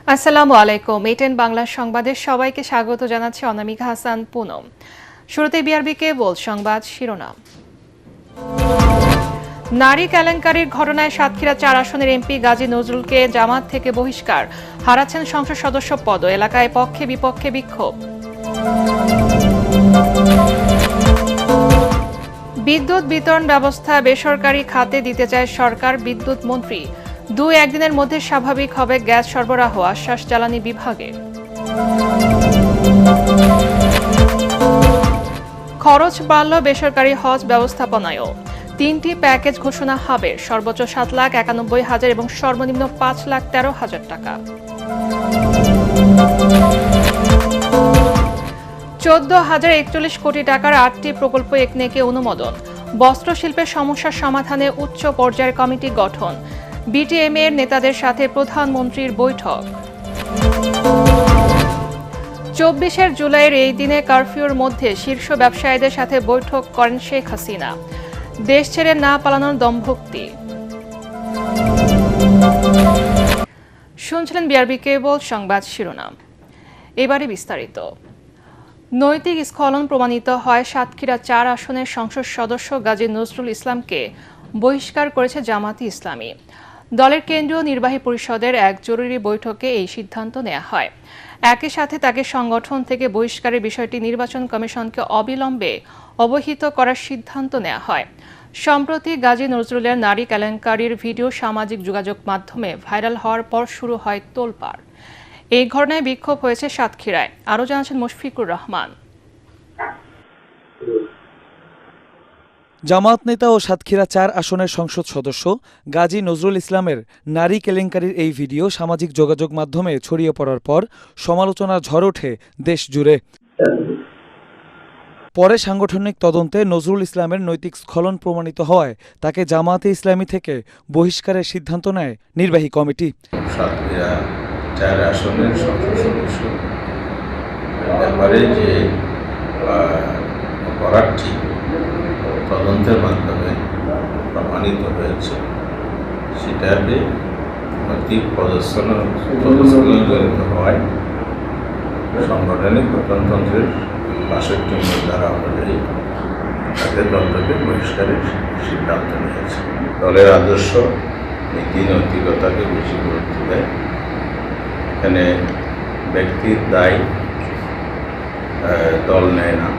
আসসালামু আলাইকুম। এটেন বাংলা সংবাদে সবাইকে স্বাগত জানাচ্ছি অনামিকা হাসান পুনম। শুরুতে বিআরবি কেবল সংবাদ শিরোনাম। নারী কেলেঙ্কারির ঘটনায় সাতক্ষীরা ৪ আসনের এমপি গাজী নজরুলকে জামাত থেকে বহিষ্কার, হারাচ্ছেন সংসদ সদস্য পদ, এলাকায় পক্ষে বিপক্ষে বিক্ষোভ। বিদ্যুৎ বিতরণ ব্যবস্থা বেসরকারি খাতে দিতে চায় সরকার, বিদ্যুৎ মন্ত্রী। ২-১ দিনের মধ্যে স্বাভাবিক হবে গ্যাস সরবরাহ, আশ্বাস জ্বালানি বিভাগের। খরচ বাড়ল বেসরকারি হজ ব্যবস্থাপনায়ও। ৩টি প্যাকেজ ঘোষণা হবে, সর্বোচ্চ ৭,৯১,০০০ এবং সর্বনিম্ন ৫,১৩,০০০ টাকা। ১৪,০৪১ কোটি টাকার ৮টি প্রকল্প একনেকে অনুমোদন। বস্ত্রশিল্পের সমস্যার সমাধানে উচ্চ পর্যায়ের কমিটি গঠন। বিটিএমএ এর নেতাদের সাথে প্রধানমন্ত্রীর বৈঠক। ২৪ জুলাইয়ের এই দিনে কারফিউর মধ্যে শীর্ষ ব্যবসায়ীদের সাথে বৈঠক করেন শেখ হাসিনা। দেশ ছেড়ে না পালানোর দম্ভক্তি। শুনছিলেন বিআরবি কেবল সংবাদ শিরোনাম। এবারে বিস্তারিত। নৈতিক স্খলন প্রমাণিত হয় সাতক্ষীরা ৪ আসনের সংসদ সদস্য গাজী নজরুল ইসলামকে বহিষ্কার করেছে জামায়াতে ইসলামী। দলের কেন্দ্রীয় নির্বাহী পরিষদের এক জরুরি বৈঠকে এই সিদ্ধান্ত নেওয়া হয়। একই সাথে তাকে সংগঠন থেকে বহিষ্কারের বিষয়টি নির্বাচন কমিশনকে অবিলম্বে অবহিত করার সিদ্ধান্ত নেওয়া হয়। সম্প্রতি গাজী নজরুলের নারী কেলেঙ্কারির ভিডিও সামাজিক যোগাযোগ মাধ্যমে ভাইরাল হওয়ার পর শুরু হয় তোলপাড়। এই ঘটনায় বিক্ষোভ হয়েছে সাতক্ষীরায়। আরও জানাচ্ছেন মুশফিকুর রহমান। জামায়াত নেতা ও সাতক্ষীরা ৪ আসনের সংসদ সদস্য গাজী নজরুল ইসলামের নারী কেলেঙ্কারির এই ভিডিও সামাজিক যোগাযোগ মাধ্যমে ছড়িয়ে পড়ার পর সমালোচনার ঝড় ওঠে দেশ জুড়ে। পরে সাংগঠনিক তদন্তে নজরুল ইসলামের নৈতিক স্খলন প্রমাণিত হওয়ায় তাকে জামায়াতে ইসলামী থেকে বহিষ্কারের সিদ্ধান্ত নেয় নির্বাহী কমিটি। সাতক্ষীরা ৪ আসনের সংসদ সদস্য ব্যাপারে যে অপরাধটি তদন্তের মাধ্যমে প্রমাণিত হয়েছে, সেটাকে নৈতিক পদস্খলন জড়িত হওয়ায় সাংগঠনিক গঠনতন্ত্রের ৬২ ধারা অনুযায়ী তাদের দল থেকে বহিষ্কারের সিদ্ধান্ত নিয়েছে। দলের আদর্শ নীতি নৈতিকতাকে বেশি গুরুত্ব দেয়। এখানে ব্যক্তির দায় দল নেয় না।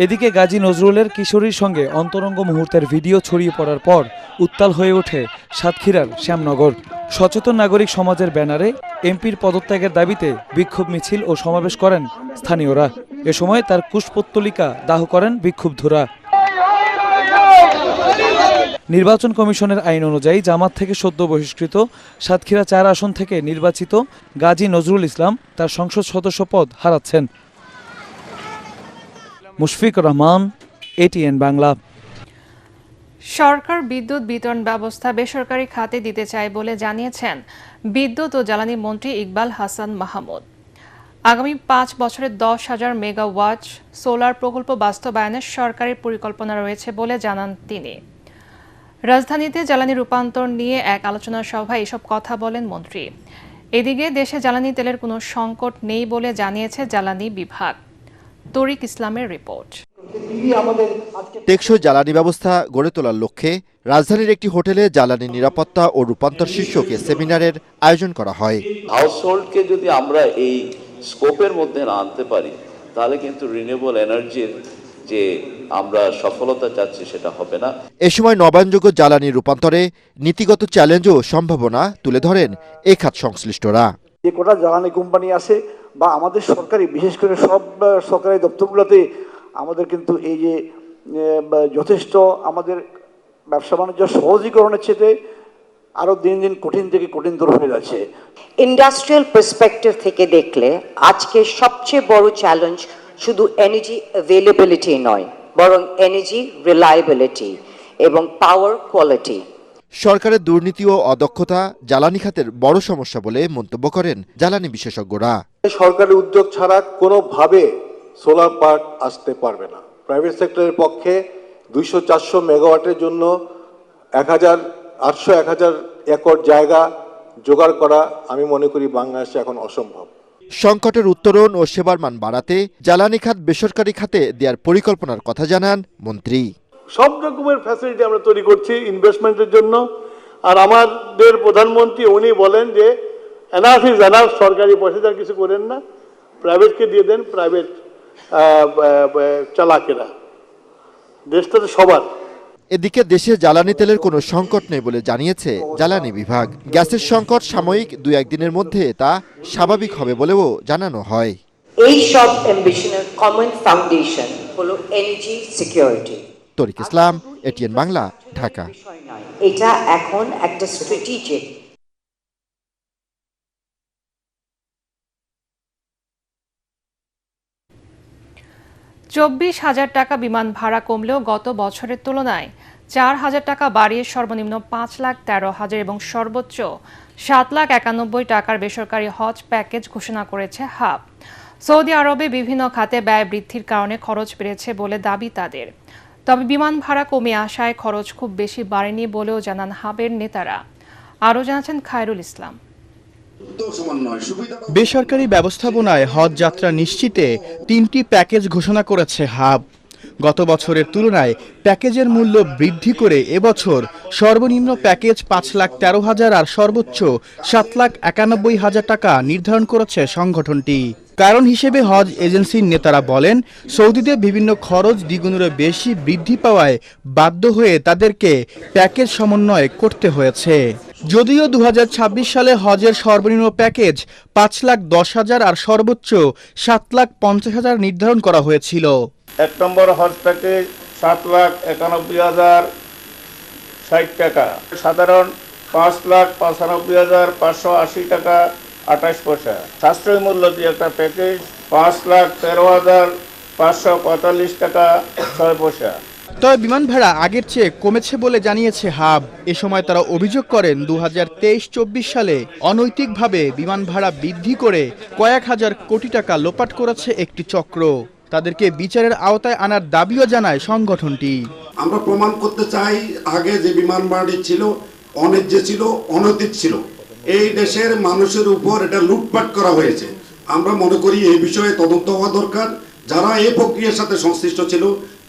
এদিকে গাজী নজরুলের কিশোরীর সঙ্গে অন্তরঙ্গ মুহূর্তের ভিডিও ছড়িয়ে পড়ার পর উত্তাল হয়ে ওঠে সাতক্ষীরার শ্যামনগর। সচেতন নাগরিক সমাজের ব্যানারে এমপির পদত্যাগের দাবিতে বিক্ষোভ মিছিল ও সমাবেশ করেন স্থানীয়রা। এ সময় তার কুশপুত্তলিকা দাহ করেন বিক্ষুব্ধরা। নির্বাচন কমিশনের আইন অনুযায়ী জামাত থেকে সদ্য বহিষ্কৃত সাতক্ষীরা ৪ আসন থেকে নির্বাচিত গাজী নজরুল ইসলাম তার সংসদ সদস্য পদ হারাচ্ছেন। মুশফিকুর রহমান, এটিএন বাংলা। সরকার বিদ্যুৎ বিতরণ ব্যবস্থা বেসরকারি খাতে দিতে চায় বলে জানিয়েছেন বিদ্যুৎ ও জ্বালানি মন্ত্রী ইকবাল হাসান মাহমুদ। আগামী ৫ বছরে ১০,০০০ মেগাওয়াট সোলার প্রকল্প বাস্তবায়নের সরকারের পরিকল্পনা রয়েছে বলে জানান তিনি। রাজধানীতে জ্বালানি রূপান্তর নিয়ে এক আলোচনা সভায় এসব কথা বলেন মন্ত্রী। এদিকে দেশে জ্বালানি তেলের কোনো সংকট নেই বলে জানিয়েছে জ্বালানি বিভাগ। তরিক ইসলামের রিপোর্ট। টেকসই জ্বালানি ব্যবস্থা গড়ে তোলার লক্ষ্যে রাজধানীর একটি হোটেলে জ্বালানি নিরাপত্তা ও রূপান্তর শীর্ষক সেমিনারের আয়োজন করা হয়। হাউসহোল্ডকে যদি আমরা এই স্কোপের মধ্যে না আনতে পারি, তাহলে কিন্তু রিনিউয়েবল এনার্জির যে আমরা সফলতা চাচ্ছি সেটা হবে না। এ সময় নবায়নযোগ্য জ্বালানি রূপান্তরে নীতিগত চ্যালেঞ্জ ও সম্ভাবনা তুলে ধরেন এ খাত সংশ্লিষ্টরা। যে কটা জ্বালানি কোম্পানি আছে বা আমাদের সরকারি, বিশেষ করে সব সরকারি দপ্তরগুলোতে আমাদের কিন্তু এই যে যথেষ্ট আমাদের ব্যবসা বাণিজ্য সহজীকরণের চেয়ে আরও দিন দিন কঠিন থেকে কঠিনতর হয়ে যাচ্ছে। ইন্ডাস্ট্রিয়াল পার্সপেক্টিভ থেকে দেখলে আজকে সবচেয়ে বড় চ্যালেঞ্জ শুধু এনার্জি অ্যাভেলেবিলিটি নয়, বরং এনার্জি রিলায়েবিলিটি এবং পাওয়ার কোয়ালিটি। সরকারের দুর্নীতি ও অদক্ষতা জ্বালানি খাতের বড় সমস্যা বলে মন্তব্য করেন জ্বালানি বিশেষজ্ঞরা। সরকারি উদ্যোগ ছাড়া কোনোভাবে সোলার পার্ক আসতে পারবে না। প্রাইভেট সেক্টরের পক্ষে 200-400 মেগাওয়াটের জন্য 1,800-1,000 একর জায়গা জোগাড় করা আমি মনে করি বাংলাদেশে এখন অসম্ভব। সংকটের উত্তরণ ও সেবার মান বাড়াতে জ্বালানি খাত বেসরকারি খাতে দেওয়ার পরিকল্পনার কথা জানান মন্ত্রী। সব রকমের ফ্যাসিলিটি আমরা তৈরি করছি ইনভেস্টমেন্টের জন্য। আর আমাদের প্রধানমন্ত্রী উনি বলেন যে এনাফ ইজ এনাফ, সরকারি পয়সা আর কিছু করেন না, প্রাইভেটকে দিয়ে দেন, প্রাইভেট চালাকেরা, দেশটা তো সবার। এদিকে দেশে জ্বালানি তেলের কোনো সংকট নেই বলে জানিয়েছে জ্বালানি বিভাগ। গ্যাসের সংকট সাময়িক 2-1 দিনের মধ্যে তা স্বাভাবিক হবে বলেও জানানো হয়। এই সব অ্যাম্বিশনের কমন ফাউন্ডেশন হলো এনার্জি সিকিউরিটি। তরিক ইসলাম, এটিএন বাংলা, ঢাকা। এটা এখন একটা স্ট্র্যাটেজিক। $24,000 টাকা বিমান ভাড়া কমলেও গত বছরের তুলনায় 4,000 টাকা বাড়িয়ে সর্বনিম্ন 5,13,000 এবং সর্বোচ্চ 7,91,000 টাকার বেসরকারি হজ প্যাকেজ ঘোষণা করেছে হাব। সৌদি আরবে বিভিন্ন খাতে ব্যয় বৃদ্ধির কারণে খরচ বেড়েছে বলে দাবি তাদের। তবে বিমান ভাড়া কমে আসায় খরচ খুব বেশি বাড়েনি বলেও জানান হাবের নেতারা। আরও জানাচ্ছেন খায়রুল ইসলাম। বেসরকারি ব্যবস্থাপনায় হজ যাত্রা নিশ্চিতে 3টি প্যাকেজ ঘোষণা করেছে হাব। গত বছরের তুলনায় প্যাকেজের মূল্য বৃদ্ধি করে এবছর সর্বনিম্ন প্যাকেজ 5,13,000 আর সর্বোচ্চ 7,91,000 টাকা নির্ধারণ করেছে সংগঠনটি। কারণ হিসেবে হজ এজেন্সির নেতারা বলেন, সৌদিতে বিভিন্ন খরচ দ্বিগুণের বেশি বৃদ্ধি পাওয়ায় বাধ্য হয়ে তাদেরকে প্যাকেজ সমন্বয় করতে হয়েছে। যদিও 2026 সালে হজের সর্বনিম্ন প্যাকেজ 5,10,000 আর সর্বোচ্চ 7,50,000 নির্ধারণ করা হয়েছিল। 1 নম্বর হজ প্যাকেজ 7,91,060 টাকা, সাধারণ 5,95,580 টাকা 28 পয়সা, সাশ্রয়ী মূল্য দিয়ে একটা প্যাকেজ 5,13,545 টাকা 6 পয়সা। তবে বিমান ভাড়া আগের চেয়ে কমেছে বলে জানিয়েছে হাব। এ সময় তারা অভিযোগ করেন 2023-24 সালে অনৈতিকভাবে বিমান ভাড়া বৃদ্ধি করে কয়েক হাজার কোটি টাকা লোপাট করেছে একটি চক্র। তাদেরকে বিচারের আওতায় আনার দাবিও জানায় সংগঠনটি। আমরা প্রমাণ করতে চাই আগে যে বিমান ভাড়াটি ছিল অন্যায্য ছিল, অনৈতিক ছিল। এই দেশের মানুষের উপর এটা লুটপাট করা হয়েছে। আমরা মনে করি এই বিষয়ে তদন্ত হওয়া দরকার। যারা এই প্রক্রিয়ার সাথে সংশ্লিষ্ট ছিল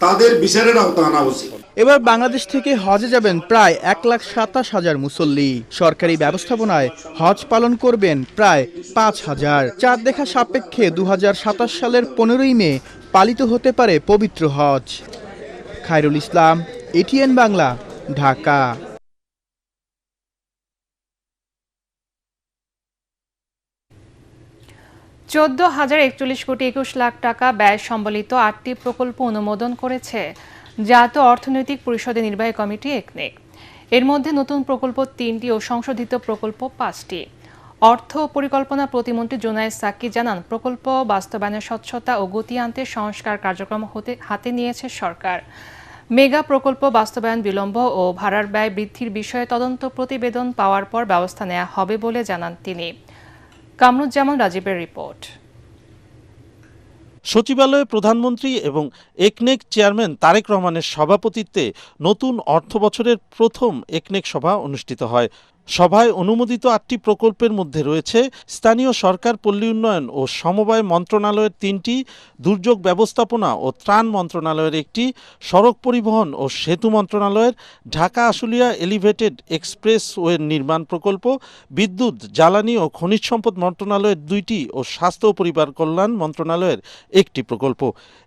তাদের বিচারের আওতায় আনা উচিত। এবার বাংলাদেশ থেকে হজে যাবেন প্রায় 1,27,000 মুসল্লি। সরকারি ব্যবস্থাপনায় হজ পালন করবেন প্রায় 5,000। চাঁদ দেখা সাপেক্ষে 2027 সালের 15ই মে পালিত হতে পারে পবিত্র হজ। খায়রুল ইসলাম, এটিএন বাংলা, ঢাকা। $14,041 কোটি 21 লাখ টাকা ব্যয় সম্বলিত 8টি প্রকল্প অনুমোদন করেছে জাতীয় অর্থনৈতিক পরিষদের নির্বাহী কমিটি একনেক। এর মধ্যে নতুন প্রকল্প 3টি ও সংশোধিত প্রকল্প 5টি। অর্থ পরিকল্পনা প্রতিমন্ত্রী জুনায়েদ সাকি জানান, প্রকল্প বাস্তবায়নের স্বচ্ছতা ও গতি আনতে সংস্কার কার্যক্রম হাতে নিয়েছে সরকার। মেগা প্রকল্প বাস্তবায়ন বিলম্ব ও ভাড়ার ব্যয় বৃদ্ধির বিষয়ে তদন্ত প্রতিবেদন পাওয়ার পর ব্যবস্থা নেওয়া হবে বলে জানান তিনি। কামরুজ্জামান রাজীবের রিপোর্ট। সচিবালয়ে প্রধানমন্ত্রী এবং একনেক চেয়ারম্যান তারেক রহমানের সভাপতিত্বে নতুন অর্থবছরের প্রথম একনেক সভা অনুষ্ঠিত হয়। সভায় অনুমোদিত 8টি প্রকল্পের মধ্যে রয়েছে স্থানীয় সরকার, পল্লী উন্নয়ন ও সমবায় মন্ত্রণালয়ের 3টি, দুর্যোগ ব্যবস্থাপনা ও ত্রাণ মন্ত্রণালয়ের 1টি, সড়ক পরিবহন ও সেতু মন্ত্রণালয়ের ঢাকা আশুলিয়া এলিভেটেড এক্সপ্রেসওয়ের নির্মাণ প্রকল্প, বিদ্যুৎ, জ্বালানি ও খনিজ সম্পদ মন্ত্রণালয়ের 2টি ও স্বাস্থ্য ও পরিবার কল্যাণ মন্ত্রণালয়ের 1টি প্রকল্প।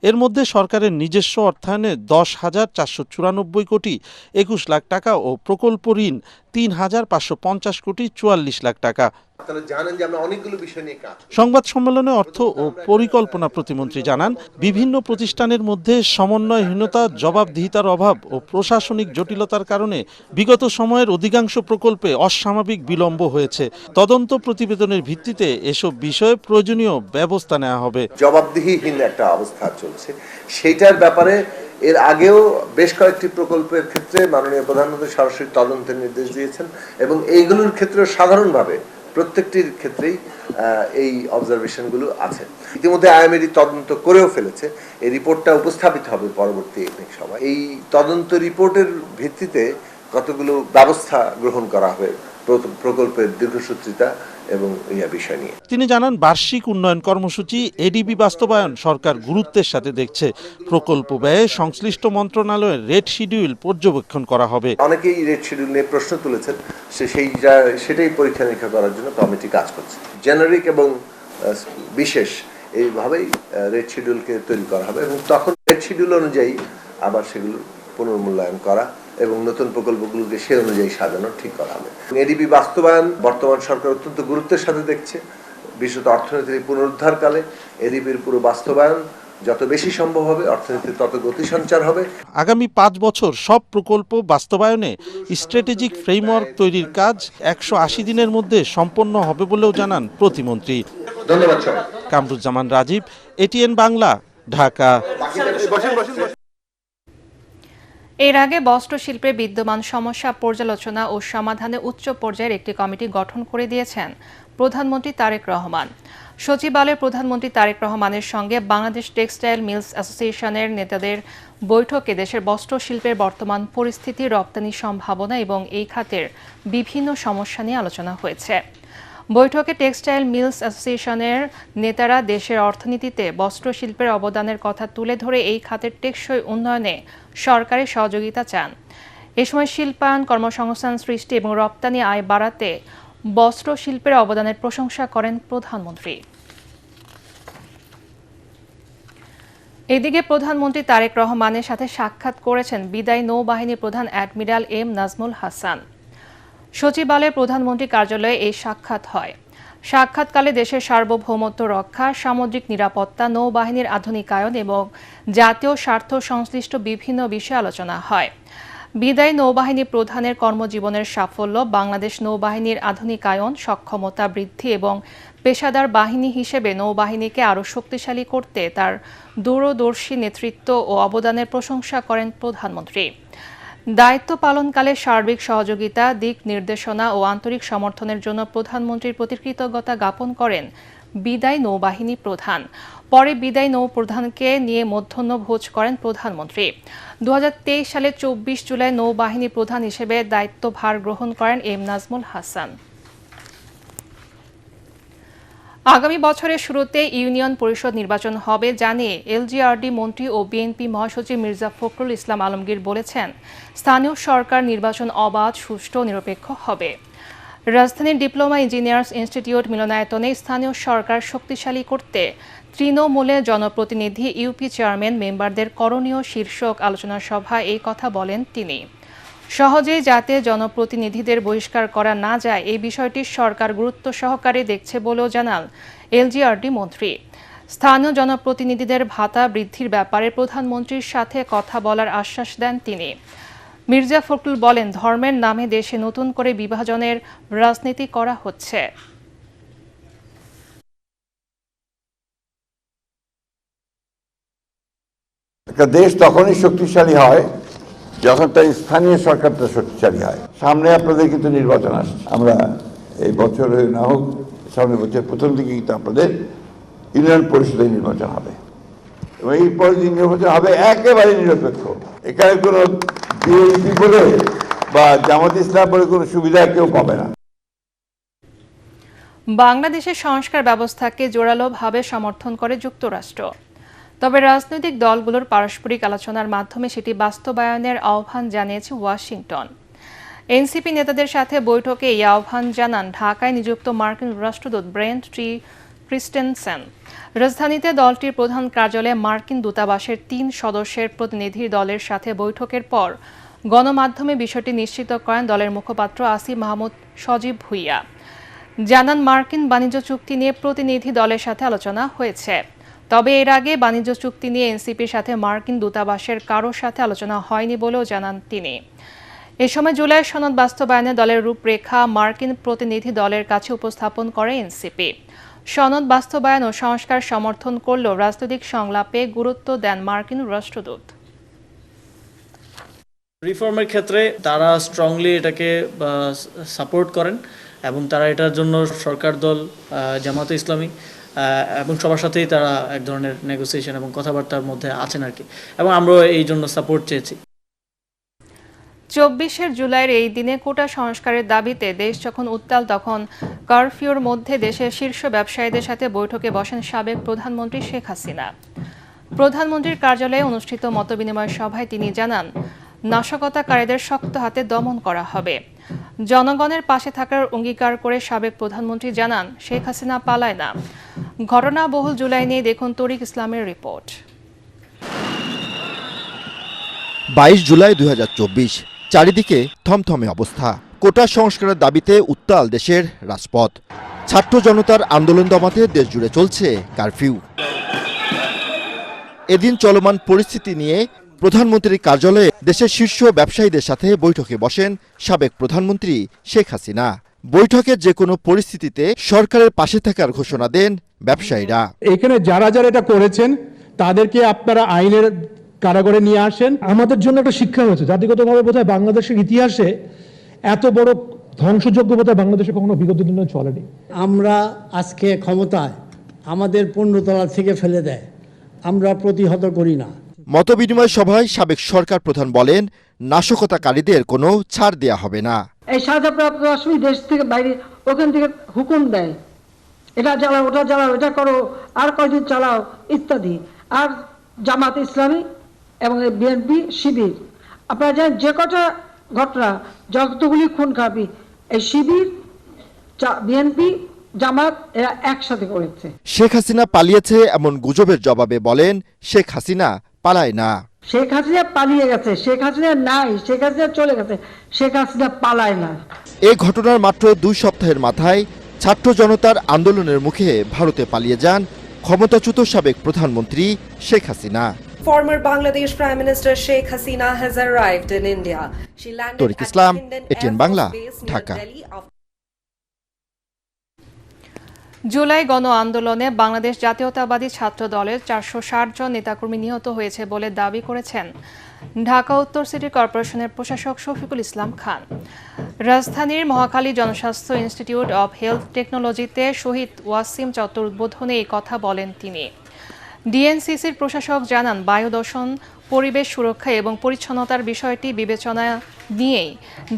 এর মধ্যে সরকারের নিজস্ব অর্থায়নে 10,494 কোটি 21 লাখ টাকা ও প্রকল্প ঋণ 3,550 কোটি 44 লাখ টাকা। সংবাদ সম্মেলনে অর্থ ও পরিকল্পনা প্রতিমন্ত্রী জানান, বিভিন্ন প্রতিষ্ঠানের মধ্যে সমন্বয়হীনতা, জবাবদিহিতার অভাব ও প্রশাসনিক জটিলতার কারণে বিগত সময়ের অধিকাংশ প্রকল্পে অস্বাভাবিক বিলম্ব হয়েছে। তদন্ত প্রতিবেদনের ভিত্তিতে এসব বিষয়ে প্রয়োজনীয় ব্যবস্থা নেওয়া হবে। জবাবদিহিহীন একটা অবস্থা চলছে, সেইটার ব্যাপারে এর আগেও বেশ কয়েকটি প্রকল্পের ক্ষেত্রে মাননীয় প্রধানমন্ত্রী সরাসরি তদন্তের নির্দেশ দিয়েছেন এবং এইগুলোর ক্ষেত্রে সাধারণভাবে প্রত্যেকটির ক্ষেত্রেই এই অবজারভেশনগুলো আছে। ইতিমধ্যে আইএমএডি তদন্ত করেও ফেলেছে। এই রিপোর্টটা উপস্থাপিত হবে পরবর্তী একনেক সভায়। এই তদন্ত রিপোর্টের ভিত্তিতে কতগুলো ব্যবস্থা গ্রহণ করা হবে প্রকল্পের দীর্ঘসূত্রিতা এবং বিষয় নিয়ে তিনি জানান, বার্ষিক উন্নয়ন কর্মসূচি এডিবি বাস্তবায়ন সরকার গুরুত্বের সাথে দেখছে। প্রকল্প ব্যয়ে সংশ্লিষ্ট মন্ত্রণালয়ের রেট শিডিউল পর্যবেক্ষণ করা হবে। অনেকেই রেট শিডিউল নিয়ে প্রশ্ন তুলেছেন, সেটাই পরীক্ষা নিরীক্ষা করার জন্য কমিটি কাজ করছে। জেনারিক এবং বিশেষ এইভাবেই রেট শিডিউলকে তৈরি করা হবে এবং তখন রেট শিডিউল অনুযায়ী আবার সেগুলো পুনর্মূল্যায়ন করা এবং নতুন প্রকল্পগুলোকে সে অনুযায়ী সাজানো ঠিক করা হবে। এডিবি বাস্তবায়ন বর্তমান সরকার অত্যন্ত গুরুত্বের সাথে দেখছে। বিশেষত অর্থনীতির পুনরুদ্ধারকালে এডিবির পুরো বাস্তবায়ন যত বেশি সম্ভব হবে, অর্থনীতির তত গতি সঞ্চার হবে। আগামী 5 বছর সব প্রকল্প বাস্তবায়নে স্ট্র্যাটেজিক ফ্রেমওয়ার্ক তৈরির কাজ 180 দিনের মধ্যে সম্পন্ন হবে বলেও জানান প্রতিমন্ত্রী। ধন্যবাদ। কামরুজ্জামান রাজীব, এটিএন বাংলা, ঢাকা। এর আগে বস্ত্র শিল্পে বিদ্যমান সমস্যা পর্যালোচনা ও সমাধানে উচ্চ পর্যায়ের একটি কমিটি গঠন করে দিয়েছেন প্রধানমন্ত্রী তারেক রহমান। সচিবালয়ে প্রধানমন্ত্রী তারেক রহমানের সঙ্গে বাংলাদেশ টেক্সটাইল মিলস অ্যাসোসিয়েশনের নেতাদের বৈঠকে দেশের বস্ত্র শিল্পের বর্তমান পরিস্থিতি, রপ্তানি সম্ভাবনা এবং এই খাতের বিভিন্ন সমস্যা নিয়ে আলোচনা হয়েছে। বৈঠকে টেক্সটাইল মিলস অ্যাসোসিয়েশনের নেতারা দেশের অর্থনীতিতে বস্ত্র শিল্পের অবদানের কথা তুলে ধরে এই খাতের টেকসই উন্নয়নে সরকারের সহযোগিতা চান। এ সময় শিল্পায়ন, কর্মসংস্থান সৃষ্টি এবং রপ্তানি আয় বাড়াতে বস্ত্র শিল্পের অবদানের প্রশংসা করেন প্রধানমন্ত্রী। এদিকে প্রধানমন্ত্রী তারেক রহমানের সাথে সাক্ষাৎ করেছেন বিদায়ী নৌবাহিনী প্রধান অ্যাডমিরাল এম নাজমুল হাসান। সচিবালয়ে প্রধানমন্ত্রী কার্যালয়ে এই সাক্ষাৎ হয়। সাক্ষাৎকালে দেশের সার্বভৌমত্ব রক্ষা, সামুদ্রিক নিরাপত্তা, নৌবাহিনীর আধুনিকায়ন এবং জাতীয় স্বার্থ সংশ্লিষ্ট বিভিন্ন বিষয়ে আলোচনা হয়। বিদায়ী নৌবাহিনী প্রধানের কর্মজীবনের সাফল্য, বাংলাদেশ নৌবাহিনীর আধুনিকায়ন, সক্ষমতা বৃদ্ধি এবং পেশাদার বাহিনী হিসেবে নৌবাহিনীকে আরও শক্তিশালী করতে তার দূরদর্শী নেতৃত্ব ও অবদানের প্রশংসা করেন প্রধানমন্ত্রী। দায়িত্ব পালনকালে সার্বিক সহযোগিতা, দিক নির্দেশনা ও আন্তরিক সমর্থনের জন্য প্রধানমন্ত্রীর প্রতি কৃতজ্ঞতা জ্ঞাপন করেন বিদায়ী নৌবাহিনী প্রধান। পরে বিদায়ী নৌ প্রধানকে নিয়ে মধ্যাহ্ন ভোজ করেন প্রধানমন্ত্রী। 2023 সালে 24 জুলাই নৌবাহিনী প্রধান হিসেবে দায়িত্বভার গ্রহণ করেন এম নাজমুল হাসান। আগামী বছরের শুরুতে ইউনিয়ন পরিষদ নির্বাচন হবে জানিয়ে এলজিআরডি মন্ত্রী ও বিএনপি মহাসচিব মির্জা ফখরুল ইসলাম আলমগীর বলেছেন, স্থানীয় সরকার নির্বাচন অবাধ, সুষ্ঠু ও নিরপেক্ষ হবে। রাজধানীর ডিপ্লোমা ইঞ্জিনিয়ার্স ইনস্টিটিউট মিলনায়তনে স্থানীয় সরকার শক্তিশালী করতে তৃণমূলে জনপ্রতিনিধি, ইউপি চেয়ারম্যান, মেম্বারদের করণীয় শীর্ষক আলোচনা সভায় এই কথা বলেন তিনি। সহজেই যাতে জনপ্রতিনিধিদের বহিষ্কার করা না যায় এই বিষয়টি সরকার গুরুত্ব সহকারে দেখছে বলেও জানান এলজিআরডি মন্ত্রী। স্থানীয় জনপ্রতিনিধিদের ভাতা বৃদ্ধির ব্যাপারে প্রধানমন্ত্রীর সাথে কথা বলার আশ্বাস দেন তিনি। মির্জা ফখরুল বলেন, ধর্মের নামে দেশে নতুন করে বিভাজনের রাজনীতি করা হচ্ছে। একটা দেশ তখনই শক্তিশালী হয় যখন তার স্থানীয় সরকারটা শক্তিশালী হয়। সামনে আপনাদের কিন্তু নির্বাচন আসছে, আমরা এই বছর না হোক সামনে বছর প্রথম দিকে কিন্তু আপনাদের ইউনিয়ন পরিষদে নির্বাচন হবে এবং এই পরে যে নির্বাচন হবে একেবারে নিরপেক্ষ। এখানে কোনো বিএনপি বলে বা জামাত ইসলাম বলে কোনো সুবিধা কেউ পাবে না। বাংলাদেশের সংস্কার ব্যবস্থাকে জোরালোভাবে সমর্থন করে যুক্তরাষ্ট্র। তবে রাজনৈতিক দলগুলোর পারস্পরিক আলোচনার মাধ্যমে সেটি বাস্তবায়নের আহ্বান জানিয়েছে ওয়াশিংটন। এনসিপি নেতাদের সাথে বৈঠকে এই আহ্বান জানান ঢাকায় নিযুক্ত মার্কিন রাষ্ট্রদূত ব্রেন্ট টি ক্রিস্টেনসেন। রাজধানীতে দলটির প্রধান কার্যালয়ে মার্কিন দূতাবাসের 3 সদস্যের প্রতিনিধি দলের সাথে বৈঠকের পর গণমাধ্যমে বিষয়টি নিশ্চিত করেন দলের মুখপাত্র আসিফ মাহমুদ সজীব ভুইয়া। জানান, মার্কিন বাণিজ্য চুক্তি নিয়ে প্রতিনিধি দলের সাথে আলোচনা হয়েছে। তবে এর আগে বাণিজ্য চুক্তি নিয়ে এনসিপির সাথে মার্কিন দূতাবাসের কারোর সাথে আলোচনা হয়নি বলেও জানান তিনি। এ সময় জুলাই সনদ বাস্তবায়নে দলের রূপরেখা মার্কিন প্রতিনিধি দলের কাছে উপস্থাপন করে এনসিপি। সনদ বাস্তবায়ন ও সংস্কার সমর্থন করলেও রাজনৈতিক সংলাপে গুরুত্ব দেন মার্কিন রাষ্ট্রদূত। রিফর্মের ক্ষেত্রে তারা স্ট্রংলি এটাকে সাপোর্ট করেন এবং তারা এটার জন্য সরকার দল, জামাতে ইসলামী এবং সবার সাথেই তারা এক ধরনের নেগোসিয়েশন এবং কথাবার্তার মধ্যে আছেন আর কি, এবং আমরাও এই জন্য সাপোর্ট চেয়েছি। 24 জুলাইয়ের এই দিনে কোটা সংস্কারের দাবিতে দেশ যখন উত্তাল, তখন কারফিউর মধ্যে দেশের শীর্ষ ব্যবসায়ীদের সাথে বৈঠকে বসেন সাবেক প্রধানমন্ত্রী শেখ হাসিনা। প্রধানমন্ত্রীর কার্যালয়ে অনুষ্ঠিত মতবিনিময় সভায় তিনি জানান, নাশকতাকারীদের শক্ত হাতে দমন করা হবে। জনগণের পাশে থাকার অঙ্গীকার করে সাবেক প্রধানমন্ত্রী জানান, শেখ হাসিনা পালায় না। ঘটনাবহুল জুলাই নিয়ে দেখুন তরিক ইসলামের রিপোর্ট। 22 জুলাই 2024, চারিদিকে থমথমে অবস্থা। কোটা সংস্কারের দাবিতে উত্তাল দেশের রাজপথ। ছাত্র জনতার আন্দোলন দমাতে দেশ জুড়ে চলছে কারফিউ। এদিন চলমান পরিস্থিতি নিয়ে প্রধানমন্ত্রীর কার্যালয়ে দেশের শীর্ষ ব্যবসায়ীদের সাথে বৈঠকে বসেন সাবেক প্রধানমন্ত্রী শেখ হাসিনা। বৈঠকে যে কোনো পরিস্থিতিতে সরকারের পাশে থাকার ঘোষণা দেন ব্যবসায়ীরা। এখানে যারা যারা এটা করেছেন তাদেরকে আপনারা আইনের কারাগারে নিয়ে আসেন। আমাদের জন্য একটা শিক্ষা হয়েছে, জাতিগতভাবে বোধহয় বাংলাদেশের ইতিহাসে এত বড় ধ্বংসযজ্ঞ বোধহয় বাংলাদেশে কখনো বিগত দিনে চলেনি। আমরা আজকে ক্ষমতায় আমাদের 15 তলা থেকে ফেলে দেয়, আমরা প্রতিহত করি না। মতবিনিময় সভায় সাবেক সরকার প্রধান বলেন, নাশকতাকারীদের কোনো ছাড় দেয়া হবে না। এই সাজাপ্রাপ্ত রাষ্ট্রপতি দেশ থেকে বাইরে ওখান থেকে হুকুম দেয়, এটা জ্বালাও, ওটা জ্বালাও, এটা করো, আর কয়দিন চালাও ইত্যাদি। আর জামাত ইসলামী এবং বিএনপি শিবির, আপনারা জানেন যে কটা ঘটনা, যতগুলি খুন খারাপি এই শিবির, বিএনপি, জামাত এরা একসাথে করেছে। শেখ হাসিনা পালিয়েছে এমন গুজবের জবাবে বলেন, শেখ হাসিনা পালায় না। শেখ হাসিনা পালিয়ে গেছে, শেখ হাসিনা নাই, শেখ হাসিনা চলে গেছে, শেখ হাসিনা পালায় না। এই ঘটনার মাত্র 2 সপ্তাহের মাথায় ছাত্র জনতার আন্দোলনের মুখে ভারতে পালিয়ে যান ক্ষমতাচ্যুত সাবেক প্রধানমন্ত্রী Sheikh Hasina. Former Bangladesh Prime Minister Sheikh Hasina has arrived in India. She landed তরিক at Islam, Hindon ATN Air Bangla, Force Base near Dhaka. Delhi after July গণ আন্দোলনে বাংলাদেশ জাতীয়তাবাদী ছাত্র দলের 460 জন নেতাকর্মী নিহত হয়েছে বলে দাবি করেছেন ঢাকা উত্তর সিটি কর্পোরেশনের প্রশাসক শফিকুল ইসলাম খান। রাজধানীর মহাখালী জনস্বাস্থ্য ইনস্টিটিউট অব হেলথ টেকনোলজিতে শহীদ ওয়াসিম চত্বর উদ্বোধনে এই কথা বলেন তিনি। ডিএনসিসির প্রশাসক জানান, বায়ু দূষণ, পরিবেশ সুরক্ষা এবং পরিচ্ছন্নতার বিষয়টি বিবেচনা নিয়েই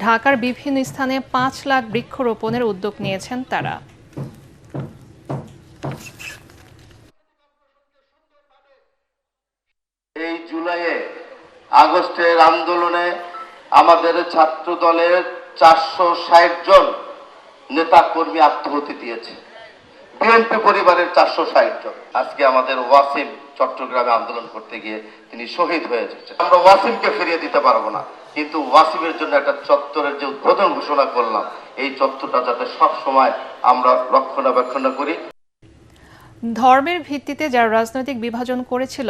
ঢাকার বিভিন্ন স্থানে 5 লাখ বৃক্ষরোপণের উদ্যোগ নিয়েছেন তারা। এই জুলাইয়ে আগস্টের আন্দোলনে আমাদের ছাত্র দলের 460 জন নেতা কর্মী আত্মহতি দিয়েছে। বিএনপি পরিবারের 460 জন। আজকে আমাদের ওয়াসিম চট্টগ্রামে আন্দোলন করতে গিয়ে তিনি শহীদ হয়ে যাচ্ছেন। আমরা ওয়াসিমকে ফিরিয়ে দিতে পারবো না, কিন্তু ওয়াসিমের জন্য একটা চত্বরের যে উদ্বোধন ঘোষণা করলাম, এই চত্বরটা যাতে সব সময় আমরা রক্ষণাবেক্ষণ করি। ধর্মের ভিত্তিতে যারা রাজনৈতিক বিভাজন করেছিল,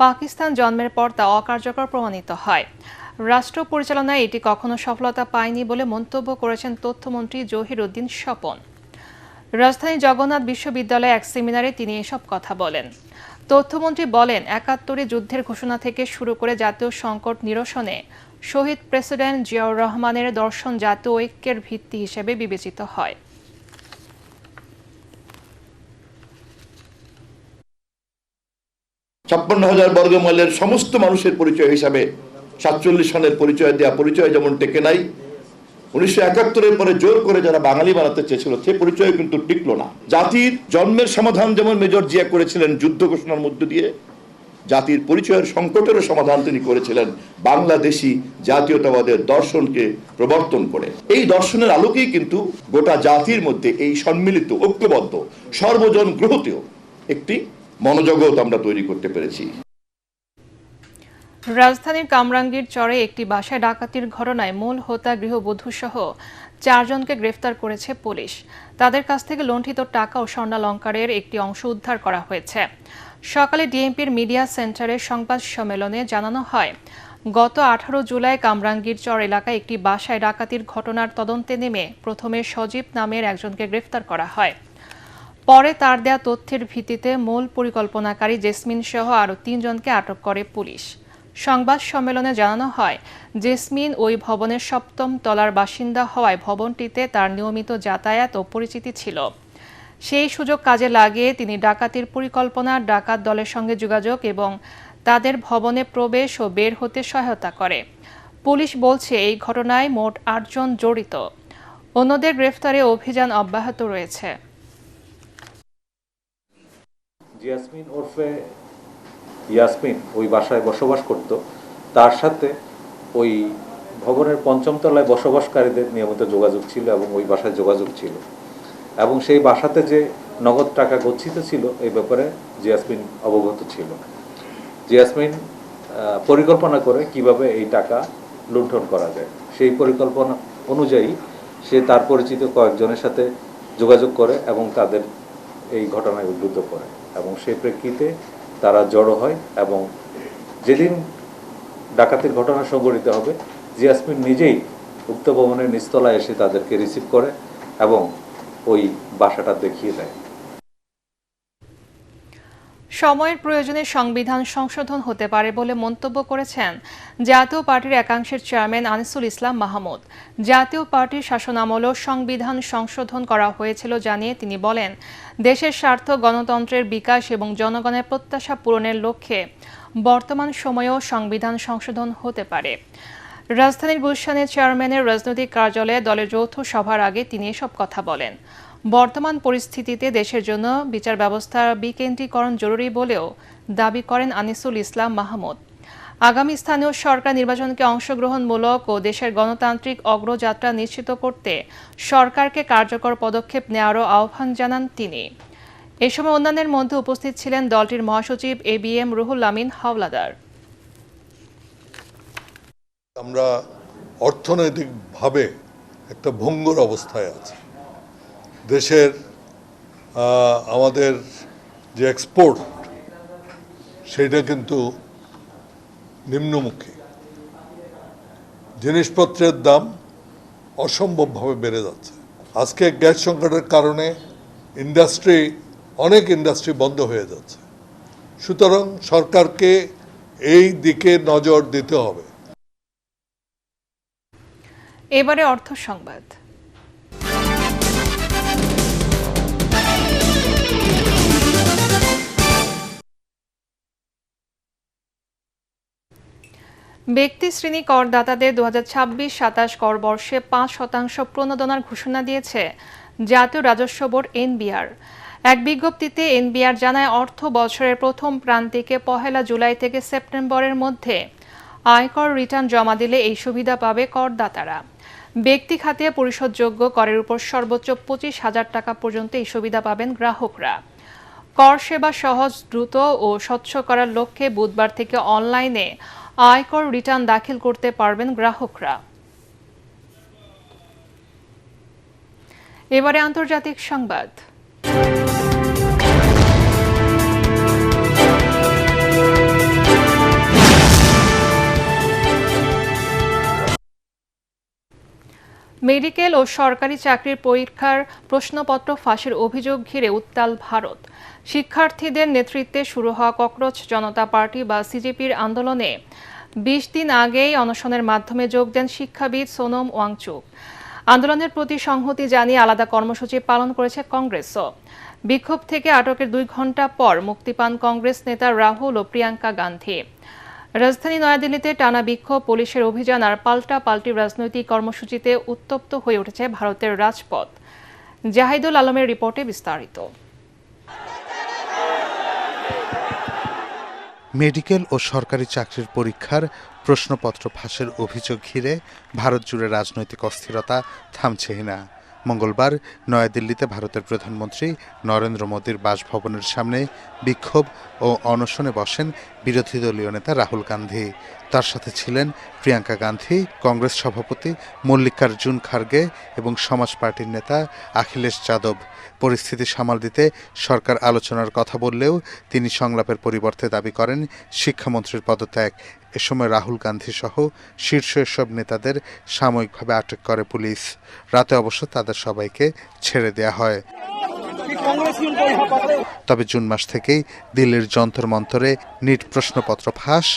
পাকিস্তান জন্মের পর তা অকার্যকর প্রমাণিত হয়। রাষ্ট্র পরিচালনায় এটি কখনো সফলতা পায়নি বলে মন্তব্য করেছেন তথ্যমন্ত্রী জহির উদ্দিন স্বপন। রাজধানী জগন্নাথ বিশ্ববিদ্যালয়ে এক সেমিনারে তিনি এসব কথা বলেন। তথ্যমন্ত্রী বলেন, ৭১ যুদ্ধের ঘোষণা থেকে শুরু করে জাতীয় সংকট নিরসনে শহীদ প্রেসিডেন্ট জিয়াউর রহমানের দর্শন জাতীয় ঐক্যের ভিত্তি হিসেবে বিবেচিত হয়। ৫৬,০০০ বর্গমাইলের সমস্ত মানুষের পরিচয় হিসাবে ৪৭ সনের পরিচয় দেওয়া পরিচয় যেমন টেকে নাই, ১৯৭১-এর পরে জোর করে যারা বাঙালি বানাতে চেয়েছিল সে পরিচয় কিন্তু টিকলো না। জাতির জন্মের সমাধান যেমন মেজর জিয়া করেছিলেন যুদ্ধ ঘোষণার মধ্য দিয়ে, জাতির পরিচয়ের সংকটেরও সমাধান তিনি করেছিলেন বাংলাদেশি জাতীয়তাবাদের দর্শনকে প্রবর্তন করে। এই দর্শনের আলোকেই কিন্তু গোটা জাতির মধ্যে এই সম্মিলিত ঐক্যবদ্ধ সর্বজন গ্রহীত একটি মনোজগৎ আমরা তৈরি করতে পেরেছি। রাজধানীর কামরাঙ্গীর চরে একটি বাসায় ডাকাতির ঘটনায় মূল হোতা গৃহবধূ সহ 4 জনকে গ্রেফতার করেছে পুলিশ। তাদের কাছ থেকে লুণ্ঠিত টাকা ও স্বর্ণালংকারের একটি অংশ উদ্ধার করা হয়েছে। সকালে ডিএমপির মিডিয়া সেন্টারের সংবাদ সম্মেলনে জানানো হয়, গত 18 জুলাই কামরাঙ্গীর চর এলাকায় একটি বাসায় ডাকাতির ঘটনার তদন্তে নেমে প্রথমে সজীব নামের একজনকে গ্রেফতার করা হয়। পরে তার দেয়া তথ্যের ভিত্তিতে মূল পরিকল্পনাকারী জেসমিন সহ আরও 3 জনকে আটক করে পুলিশ। সংবাদ সম্মেলনে জানানো হয়, জেসমিন ওই ভবনের 7ম তলার বাসিন্দা হওয়ায় ভবনটিতে তার নিয়মিত যাতায়াত ও পরিচিতি ছিল। সেই সুযোগ কাজে লাগিয়ে তিনি ডাকাতির পরিকল্পনা, ডাকাত দলের সঙ্গে যোগাযোগ এবং তাদের ভবনে প্রবেশ ও বের হতে সহায়তা করে। পুলিশ বলছে এই ঘটনায় মোট ৮ জন জড়িত। অন্যদের গ্রেফতারে অভিযান অব্যাহত রয়েছে। জিয়াসমিন ওরফে ইয়াসমিন ওই বাসায় বসবাস করত, তার সাথে ওই ভবনের ৫ম তলায় বসবাসকারীদের নিয়মিত যোগাযোগ ছিল এবং ওই বাসায় যোগাযোগ ছিল এবং সেই বাসাতে যে নগদ টাকা গচ্ছিত ছিল এই ব্যাপারে জিয়াসমিন অবগত ছিল। জিয়াসমিন পরিকল্পনা করে কিভাবে এই টাকা লুণ্ঠন করা যায়, সেই পরিকল্পনা অনুযায়ী সে তার পরিচিত কয়েকজনের সাথে যোগাযোগ করে এবং তাদের এই ঘটনায় উদ্বুদ্ধ করে এবং সেই প্রেক্ষিতে তারা জড়ো হয় এবং যেদিন ডাকাতির ঘটনা সংঘটিত হবে জিয়াসমিন নিজেই উক্ত ভবনের নিচতলায় এসে তাদেরকে রিসিভ করে এবং ওই বাসাটা দেখিয়ে দেয়। সময়ের প্রয়োজনে সংবিধান সংশোধন হতে পারে বলে মন্তব্য করেছেন জাতীয় পার্টির একাংশের চেয়ারম্যান আনিসুল ইসলাম মাহমুদ। জাতীয় পার্টির শাসনামলেও সংবিধান সংশোধন করা হয়েছিল জানিয়ে তিনি বলেন, দেশের স্বার্থ, গণতন্ত্রের বিকাশ এবং জনগণের প্রত্যাশা পূরণের লক্ষ্যে বর্তমান সময়েও সংবিধান সংশোধন হতে পারে। রাজধানীর গুলশানে চেয়ারম্যানের রাজনৈতিক কার্যালয়ে দলের যৌথ সভার আগে তিনি এসব কথা বলেন। বর্তমান পরিস্থিতিতে দেশের জন্য বিচার ব্যবস্থার বিকেন্দ্রীকরণ জরুরি বলেও দাবি করেন আনিসুল ইসলাম মাহমুদ। আগামী স্থানীয় সরকার নির্বাচনকে অংশগ্রহণমূলক ও দেশের গণতান্ত্রিক অগ্রযাত্রা নিশ্চিত করতে সরকারকে কার্যকর পদক্ষেপ নেওয়ারও আহ্বান জানান তিনি। এ সময় অন্যান্যের মধ্যে উপস্থিত ছিলেন দলটির মহাসচিব ABM রুহুল আমিন হাওলাদার। আমরা অর্থনৈতিকভাবে একটা ভঙ্গুর অবস্থায় আছি। দেশের আমাদের যে এক্সপোর্ট সেটা কিন্তু নিম্নমুখী, জিনিসপত্রের দাম অসম্ভবভাবে বেড়ে যাচ্ছে। আজকে গ্যাস সংকটের কারণে অনেক ইন্ডাস্ট্রি বন্ধ হয়ে যাচ্ছে। সুতরাং সরকারকে এই দিকে নজর দিতে হবে। এবারে অর্থ সংবাদ। ব্যক্তি শ্রেণী করদাতাদের 2026-27 কর বর্ষে 5% প্রণোদনার ঘোষণা দিয়েছে জাতীয় রাজস্ব বোর্ড NBR। এক বিজ্ঞপ্তিতে NBR জানায়, অর্থ বছরের প্রথম প্রান্তিকে 1 জুলাই থেকে সেপ্টেম্বরের মধ্যে আয়কর রিটার্ন জমা দিলে এই সুবিধা পাবে করদাতারা। ব্যক্তি খাতে পরিশোধযোগ্য করের উপর সর্বোচ্চ 25,000 টাকা পর্যন্ত এই সুবিধা পাবেন গ্রাহকরা। কর সেবা সহজ, দ্রুত ও স্বচ্ছ করার লক্ষ্যে বুধবার থেকে অনলাইনে আয়কর রিটার্ন দাখিল করতে পারবেন গ্রাহকরা। এবারে আন্তর্জাতিক সংবাদ। মেডিকেল ও সরকারি চাকরির পরীক্ষার প্রশ্নপত্র ফাঁসের অভিযোগ ঘিরে উত্তাল ভারত। শিক্ষার্থীদের নেতৃত্বে শুরু হওয়া ককরোচ জনতা পার্টি বা CJPর আন্দোলনে 20 দিন আগেই অনশনের মাধ্যমে যোগ দেন শিক্ষাবিদ সোনম ওয়াংচুক। আন্দোলনের প্রতি সংহতি জানিয়ে আলাদা কর্মসূচি পালন করেছে কংগ্রেসও। বিক্ষোভ থেকে আটকের 2 ঘণ্টা পর মুক্তি পান কংগ্রেস নেতা রাহুল ও প্রিয়াঙ্কা গান্ধী। রাজধানী নয়াদিল্লিতে টানা বিক্ষোভ, পুলিশের অভিযান আর পাল্টাপাল্টি রাজনৈতিক কর্মসূচিতে উত্তপ্ত হয়ে উঠেছে ভারতের রাজপথ। জাহিদুল আলমের রিপোর্টে বিস্তারিত। মেডিকেল ও সরকারি চাকরির পরীক্ষার প্রশ্নপত্র ফাঁসের অভিযোগ ঘিরে ভারত জুড়ে রাজনৈতিক অস্থিরতা থামছেই না। মঙ্গলবার নয়াদিল্লিতে ভারতের প্রধানমন্ত্রী নরেন্দ্র মোদীর বাসভবনের সামনে বিক্ষোভ ও অনশনে বসেন বিরোধী দলীয় নেতা রাহুল গান্ধী। তার সাথে ছিলেন প্রিয়াঙ্কা গান্ধী, কংগ্রেস সভাপতি মল্লিকার্জুন খার্গে এবং সমাজ পার্টির নেতা অখিলেশ যাদব। পরিস্থিতি সামাল দিতে সরকার আলোচনার কথা বললেও তিনি সংলাপের পরিবর্তে দাবি করেন শিক্ষামন্ত্রীর পদত্যাগ। এ সময় রাহুল গান্ধী সহ শীর্ষ এসব নেতাদের সাময়িকভাবে আটক করে পুলিশ। রাতে অবশ্য তাদের সবাইকে ছেড়ে দেয়া হয়। তবে জুন মাস থেকেই দিল্লির যন্তর মন্তরে নিট প্রশ্নপত্র ফাঁস,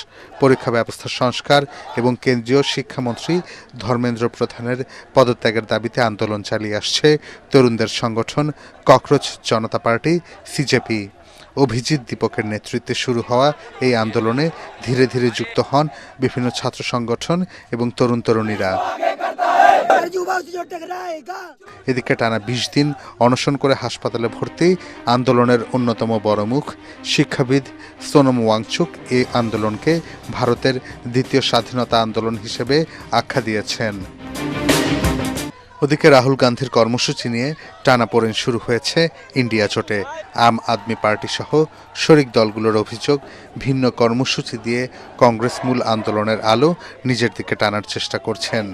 পরীক্ষা ব্যবস্থা সংস্কার এবং কেন্দ্রীয় শিক্ষামন্ত্রী ধর্মেন্দ্র প্রধানের পদত্যাগের দাবিতে আন্দোলন চালিয়ে আসছে তরুণদের সংগঠন ককরোচ জনতা পার্টি CJP। অভিজিৎ দীপকের নেতৃত্বে শুরু হওয়া এই আন্দোলনে ধীরে ধীরে যুক্ত হন বিভিন্ন ছাত্র সংগঠন এবং তরুণ তরুণীরা। এদিকে টানা ২০ দিন অনশন করে হাসপাতালে ভর্তি আন্দোলনের অন্যতম বড় মুখ শিক্ষাবিদ সোনম ওয়াংচুক এই আন্দোলনকে ভারতের দ্বিতীয় স্বাধীনতা আন্দোলন হিসেবে আখ্যা দিয়েছেন। ওদিকে রাহুল গান্ধীর কর্মসূচি নিয়ে টানাপোড়েন শুরু হয়েছে ইন্ডিয়া জোটে। আম আদমি পার্টি সহ শরিক দলগুলোর অভিযোগ, ভিন্ন কর্মসূচি দিয়ে কংগ্রেস মূল আন্দোলনের আলো নিজের দিকে টানার চেষ্টা করছেন।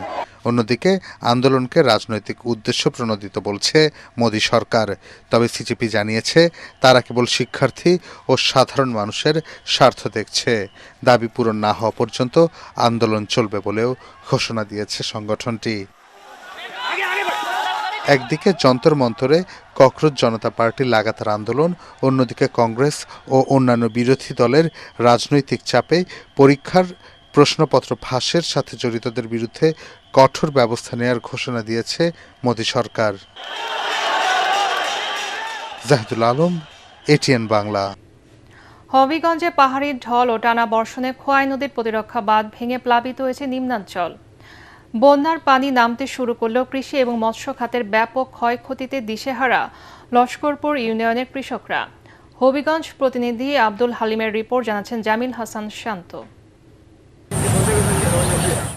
অন্যদিকে আন্দোলনকে রাজনৈতিক উদ্দেশ্য প্রণোদিত বলছে মোদী সরকার। তবে সিজেপি জানিয়েছে তারা কেবল শিক্ষার্থী ও সাধারণ মানুষের স্বার্থ দেখছে। দাবি পূরণ না হওয়া পর্যন্ত আন্দোলন চলবে বলেও ঘোষণা দিয়েছে সংগঠনটি। একদিকে যন্তর মন্তরে ককরোচ জনতা পার্টির লাগাতার আন্দোলন, অন্যদিকে কংগ্রেস ও অন্যান্য বিরোধী দলের রাজনৈতিক চাপে পরীক্ষার প্রশ্নপত্র ফাঁসের সাথে জড়িতদের বিরুদ্ধে কঠোর ব্যবস্থা নেওয়ার ঘোষণা দিয়েছে মোদী সরকার। জাহিদুল আলম, এটিএন বাংলা। হবিগঞ্জে পাহাড়ি ঢল ও টানা বর্ষণে খোয়াই নদীর প্রতিরক্ষা বাঁধ ভেঙে প্লাবিত হয়েছে নিম্নাঞ্চল। বন্যার পানি নামতে শুরু করলেও কৃষি এবং মৎস্য খাতের ব্যাপক ক্ষয়ক্ষতিতে দিশেহারা লস্করপুর ইউনিয়নের কৃষকরা। হবিগঞ্জ প্রতিনিধি আব্দুল হালিমের রিপোর্ট, জানাচ্ছেন জামিল হাসান শান্ত।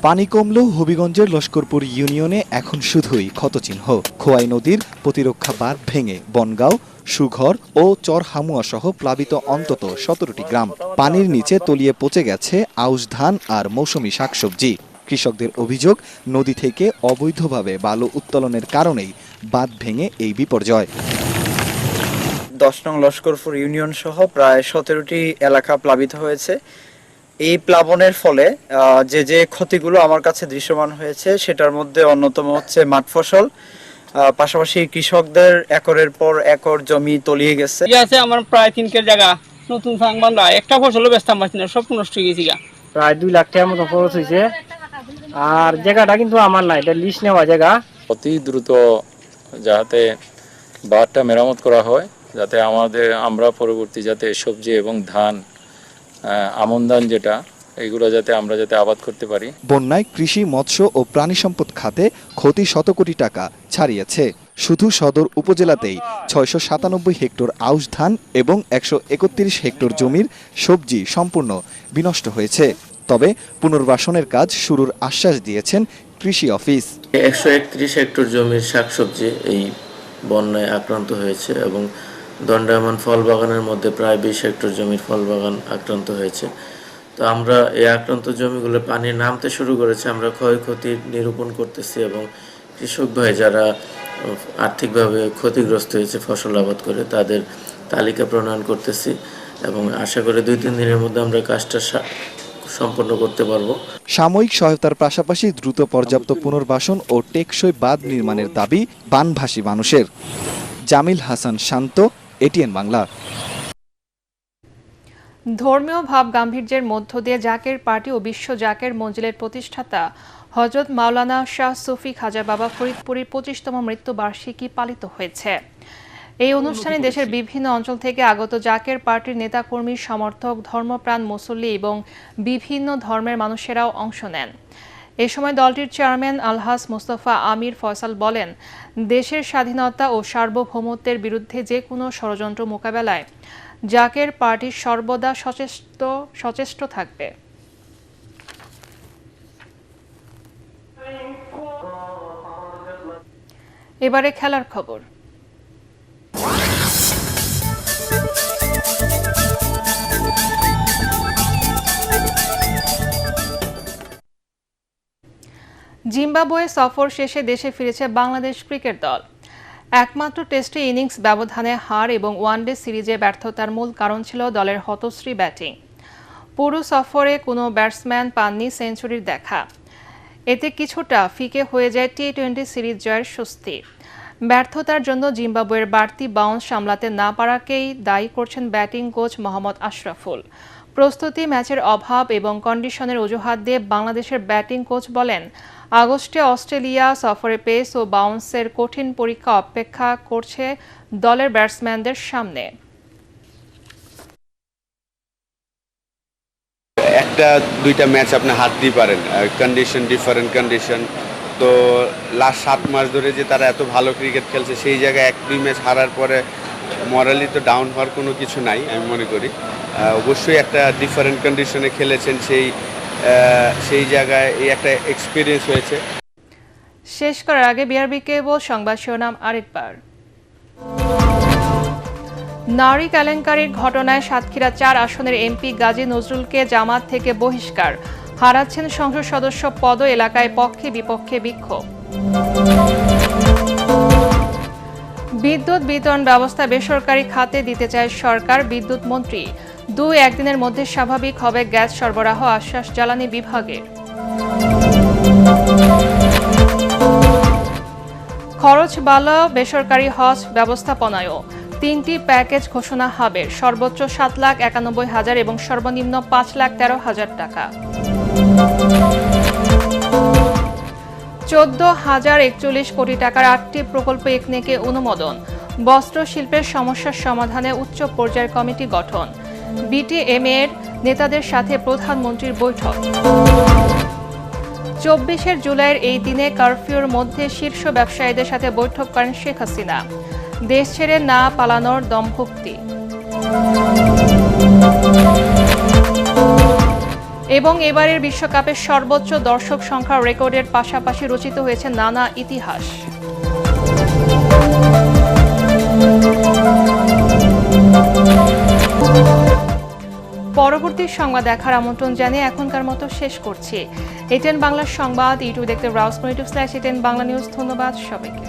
পানি কমলেও হবিগঞ্জের লস্করপুর ইউনিয়নে এখন শুধুই ক্ষতচিহ্ন। খোয়াই নদীর প্রতিরক্ষা বাঁধ ভেঙে বনগাঁও, সুঘর ও চরহামুয়া সহ প্লাবিত অন্তত 17টি গ্রাম। পানির নিচে তলিয়ে পচে গেছে আউশ ধান আর মৌসুমী শাকসবজি। কৃষকদের অভিযোগ, নদী থেকে অবৈধভাবে বালু উত্তোলনের কারণেই বাঁধ ভেঙে এই বিপর্যয়। 10 নং লস্করপুর ইউনিয়ন সহ প্রায় 17টি এলাকা প্লাবিত হয়েছে। এই প্লাবনের ফলে যে ক্ষতিগুলো আমার কাছে দৃশ্যমান হয়েছে সেটার মধ্যে অন্যতম হচ্ছে মাঠ ফসল, পাশাপাশি কৃষকদের একরের পর একর জমি তলিয়ে গেছে। আমার প্রায় 3 কের জায়গা নতুন সাংবান্ধা একটা ফসলও বেচতাম পারছি না, সব নষ্ট হয়ে গেছে। প্রায় 2 লাখ টাকার মতো খরচ হয়েছে। আর জায়গাটা কিন্তু আমার না, এটা লিজ নেওয়া জায়গা। অতি দ্রুত যাতে বাঁধটা মেরামত করা হয়, যাতে আমরা পরবর্তী যাতে সবজি এবং ধান, আমন ধান যেটা, এগুলো যাতে আমরা আবাদ করতে পারি। বন্যায় কৃষি, মৎস্য ও প্রাণী সম্পদ খাতে ক্ষতি শত কোটি টাকা ছাড়িয়েছে। শুধু সদর উপজেলাতেই 697 হেক্টর আউশ ধান এবং 131 হেক্টর জমির সবজি সম্পূর্ণ বিনষ্ট হয়েছে। তবে পুনর্বাসনের কাজ শুরুর আশ্বাস দিয়েছেন কৃষি অফিস। 131 হেক্টর জমির শাকসবজি এই বন্যায় আক্রান্ত হয়েছে এবং দণ্ডায়মান ফল বাগানের মধ্যে প্রায় 20 হেক্টর জমির ফল বাগান আক্রান্ত হয়েছে। তো আমরা এই আক্রান্ত জমিগুলো পানি নামতে শুরু করেছে, আমরা ক্ষয়ক্ষতি নিরূপণ করতেছি এবং কৃষক ভাই যারা আর্থিকভাবে ক্ষতিগ্রস্ত হয়েছে ফসল আবাদ করে তাদের তালিকা প্রণয়ন করতেছি এবং আশা করি 2-3 দিনের মধ্যে আমরা কাজটা সম্পন্ন করতে পারবো। সাময়িক সহায়তার পাশাপাশি দ্রুত পর্যাপ্ত পুনর্বাসন ও টেকসই বাঁধ নির্মাণের দাবি বানভাসী মানুষের। জামিল হাসান শান্ত, এটিএন বাংলা। ধর্মীয় ভাব গাম্ভীর্যের মধ্য দিয়ে জাকের পার্টি ও বিশ্ব জাকের মঞ্জিলের প্রতিষ্ঠাতা হযরত মাওলানা শাহ সুফি খাজা বাবা ফরিদপুরের 25তম মৃত্যুবার্ষিকী পালিত হয়েছে। এই অনুষ্ঠানে দেশের বিভিন্ন অঞ্চল থেকে আগত জাকের পার্টির নেতাকর্মী, সমর্থক, ধর্মপ্রাণ মুসল্লি এবং বিভিন্ন ধর্মের মানুষেরাও অংশ নেন। এ সময় দলটির চেয়ারম্যান আলহাজ মোস্তফা আমির ফয়সাল বলেন, দেশের স্বাধীনতা ও সার্বভৌমত্বের বিরুদ্ধে যে কোনো ষড়যন্ত্র মোকাবেলায় জাকের পার্টি সর্বদা সচেষ্ট থাকবে। এবারে খেলার খবর। জিম্বাবুয়ে সফর শেষে দেশে ফিরেছে বাংলাদেশ ক্রিকেট দল। একমাত্র টেস্টে ইনিংস ব্যবধানে হার এবং ওয়ানডে সিরিজে ব্যর্থতার মূল কারণ ছিল দলের হতশ্রী ব্যাটিং। পুরো সফরে কোনো ব্যাটসম্যান পাননি সেঞ্চুরির দেখা। এতে কিছুটা ফিকে হয়ে যায় টি-20 সিরিজ জয়ের স্বস্তি। ব্যর্থতার জন্য জিম্বাবুয়ের বাড়তি বাউন্স সামলাতে না পারাকেই দায়ী করছেন ব্যাটিং কোচ মোহাম্মদ আশরাফুল। প্রস্তুতি, ম্যাচের অভাব এবং কন্ডিশনের অজুহাত দিয়ে বাংলাদেশের ব্যাটিং কোচ বলেন, আগস্টে অস্ট্রেলিয়া সফরে পেস ও বাউন্সের কঠিন পরীক্ষা অপেক্ষা করছে দলের ব্যাটসম্যানদের সামনে। একটা দুইটা ম্যাচ আপনি হাত দিয়ে পারেন, কন্ডিশন ডিফারেন্ট কন্ডিশন। তো লাস্ট 7 মাস ধরে যে তারা এত ভালো ক্রিকেট খেলছে, সেই জায়গায় 1-2 ম্যাচ হারার পরে মরালি তো ডাউন হওয়ার কোনো কিছু নাই আমি মনে করি। অবশ্যই একটা ডিফারেন্ট কন্ডিশনে খেলেছেন, সেই জায়গায় এই একটা এক্সপিরিয়েন্স হয়েছে। শেষ করার আগে বিআরবি কেবল সংবাদ শিরোনাম আরেকবার। নারী কেলেঙ্কারির ঘটনায় সাতক্ষীরা 4 আসনের এমপি গাজী নজরুলকে জামাত থেকে বহিষ্কার, হারাচ্ছেন সংসদ সদস্য পদ, এলাকায় পক্ষে বিপক্ষে বিক্ষোভ। বিদ্যুৎ বিতরণ ব্যবস্থা বেসরকারি খাতে দিতে চায় সরকার, বিদ্যুৎ মন্ত্রী। 2-1 দিনের মধ্যে স্বাভাবিক হবে গ্যাস সরবরাহ, আশ্বাস জ্বালানি বিভাগের। খরচ বাড়ল বেসরকারি হজ ব্যবস্থাপনায়ও, 3টি প্যাকেজ ঘোষণা হবে, সর্বোচ্চ 7,91,000 এবং সর্বনিম্ন 5,13,000 টাকা। 14,041 কোটি টাকার 8টি প্রকল্প একনেকে অনুমোদন, বস্ত্র শিল্পের সমস্যার সমাধানে উচ্চ পর্যায়ের কমিটি গঠন। বিটিএমএর নেতাদের সাথে প্রধানমন্ত্রীর বৈঠক। 24 জুলাইয়ের এই দিনে কারফিউর মধ্যে শীর্ষ ব্যবসায়ীদের সাথে বৈঠক করেন শেখ হাসিনা, দেশ ছেড়ে না পালানোর দম্ভুক্তি। এবং এবারের বিশ্বকাপের সর্বোচ্চ দর্শক সংখ্যা রেকর্ডের পাশাপাশি রচিত হয়েছে নানা ইতিহাস। পরবর্তী সংবাদ দেখার আমন্ত্রণ জানিয়ে এখনকার মতো শেষ করছি। এটিএন বাংলা সংবাদ ইউটিউব দেখতে ব্রাউজ করুন, YouTube/ATN বাংলা নিউজ। ধন্যবাদ সবাইকে।